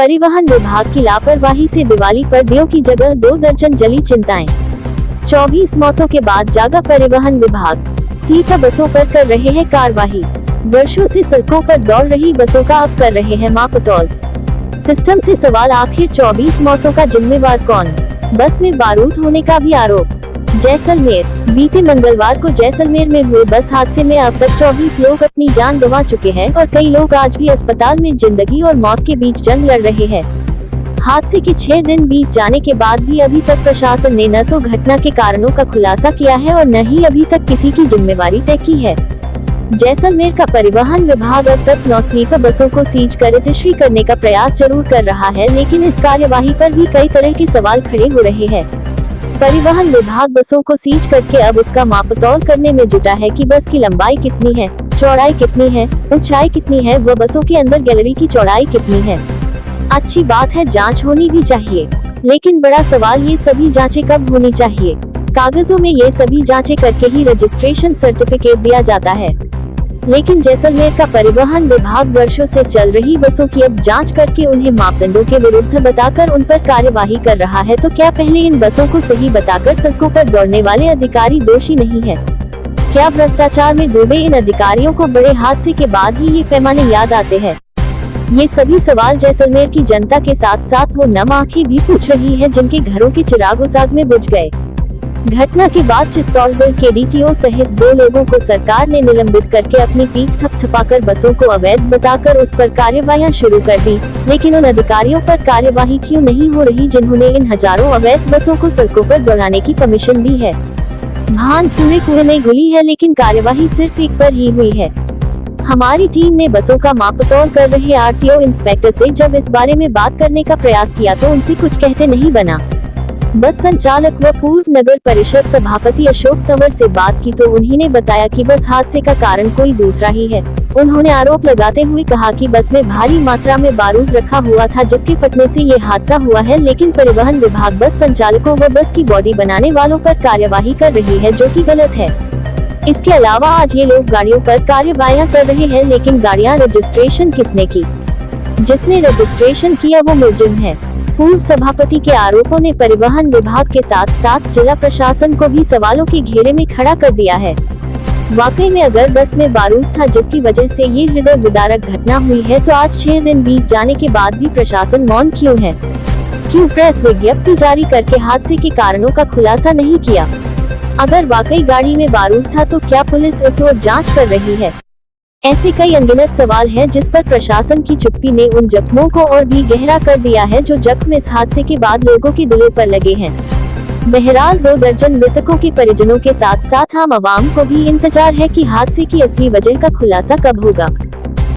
परिवहन विभाग की लापरवाही से दिवाली पर दियों की जगह 2 दर्जन जली चिंताएं। 24 मौतों के बाद जागा परिवहन विभाग, स्लीपर बसों पर कर रहे हैं कार्रवाई। वर्षों से सड़कों पर दौड़ रही बसों का अब कर रहे हैं मापतौल। सिस्टम से सवाल, आखिर 24 मौतों का जिम्मेवार कौन? बस में बारूद होने का भी आरोप। जैसलमेर, बीते मंगलवार को जैसलमेर में हुए बस हादसे में अब तक 24 लोग अपनी जान गंवा चुके हैं और कई लोग आज भी अस्पताल में जिंदगी और मौत के बीच जंग लड़ रहे हैं। हादसे के 6 दिन बीत जाने के बाद भी अभी तक प्रशासन ने न तो घटना के कारणों का खुलासा किया है और न ही अभी तक किसी की जिम्मेवारी तय की है। जैसलमेर का परिवहन विभाग अब तक 9 स्लीपर बसों को सीज कर तशरीह करने का प्रयास जरूर कर रहा है, लेकिन इस कार्यवाही पर भी कई तरह के सवाल खड़े हो रहे हैं। परिवहन विभाग बसों को सीज करके अब उसका मापतौल करने में जुटा है कि बस की लंबाई कितनी है, चौड़ाई कितनी है, ऊंचाई कितनी है व बसों के अंदर गैलरी की चौड़ाई कितनी है। अच्छी बात है, जांच होनी भी चाहिए, लेकिन बड़ा सवाल ये सभी जांचें कब होनी चाहिए? कागजों में ये सभी जांचें करके ही रजिस्ट्रेशन सर्टिफिकेट दिया जाता है, लेकिन जैसलमेर का परिवहन विभाग वर्षों से चल रही बसों की अब जांच करके उन्हें मापदंडों के विरुद्ध बताकर उन पर कार्यवाही कर रहा है। तो क्या पहले इन बसों को सही बताकर सड़कों पर दौड़ने वाले अधिकारी दोषी नहीं है? क्या भ्रष्टाचार में डूबे इन अधिकारियों को बड़े हादसे के बाद ही ये पैमाने याद आते हैं? ये सभी सवाल जैसलमेर की जनता के साथ साथ वो नम आंखें भी पूछ रही है जिनके घरों के चिराग उस आग में बुझ गए। घटना के बाद चित्तौड़गढ़ के डीटीओ सहित 2 लोगों को सरकार ने निलंबित करके अपनी पीठ थपथपाकर बसों को अवैध बताकर उस पर कार्यवाहियां शुरू कर दी, लेकिन उन अधिकारियों पर कार्यवाही क्यों नहीं हो रही जिन्होंने इन हजारों अवैध बसों को सड़कों पर दौड़ाने की परमिशन दी है? भान पूरे कुएं में घुली है, लेकिन कार्यवाही सिर्फ एक पर ही हुई है। हमारी टीम ने बसों का मापतौल कर रहे आरटीओ इंस्पेक्टर से जब इस बारे में बात करने का प्रयास किया तो उनसे कुछ कहते नहीं बना। बस संचालक व पूर्व नगर परिषद सभापति अशोक तंवर से बात की तो उन्होंने बताया कि बस हादसे का कारण कोई दूसरा ही है। उन्होंने आरोप लगाते हुए कहा कि बस में भारी मात्रा में बारूद रखा हुआ था जिसके फटने से ये हादसा हुआ है, लेकिन परिवहन विभाग बस संचालकों व बस की बॉडी बनाने वालों पर कार्यवाही कर रही है, जो कि गलत है। इसके अलावा आज ये लोग गाड़ियों पर कार्यवाहियां कर रहे हैं, लेकिन गाड़ियां रजिस्ट्रेशन किसने की? जिसने रजिस्ट्रेशन किया वो मुलजिम है। पूर्व सभापति के आरोपों ने परिवहन विभाग के साथ साथ जिला प्रशासन को भी सवालों के घेरे में खड़ा कर दिया है। वाकई में अगर बस में बारूद था जिसकी वजह से ये हृदय विदारक घटना हुई है, तो आज 6 दिन बीत जाने के बाद भी प्रशासन मौन क्यों है? क्यों प्रेस विज्ञप्ति जारी करके हादसे के कारणों का खुलासा नहीं किया? अगर वाकई गाड़ी में बारूद था तो क्या पुलिस इस ओर जांच कर रही है? ऐसे कई अनगिनत सवाल हैं जिस पर प्रशासन की चुप्पी ने उन जख्मों को और भी गहरा कर दिया है जो जख्म इस हादसे के बाद लोगों के दिलों पर लगे हैं। बहरहाल 2 दर्जन मृतकों के परिजनों के साथ साथ आम आवाम को भी इंतजार है कि हादसे की असली वजह का खुलासा कब होगा।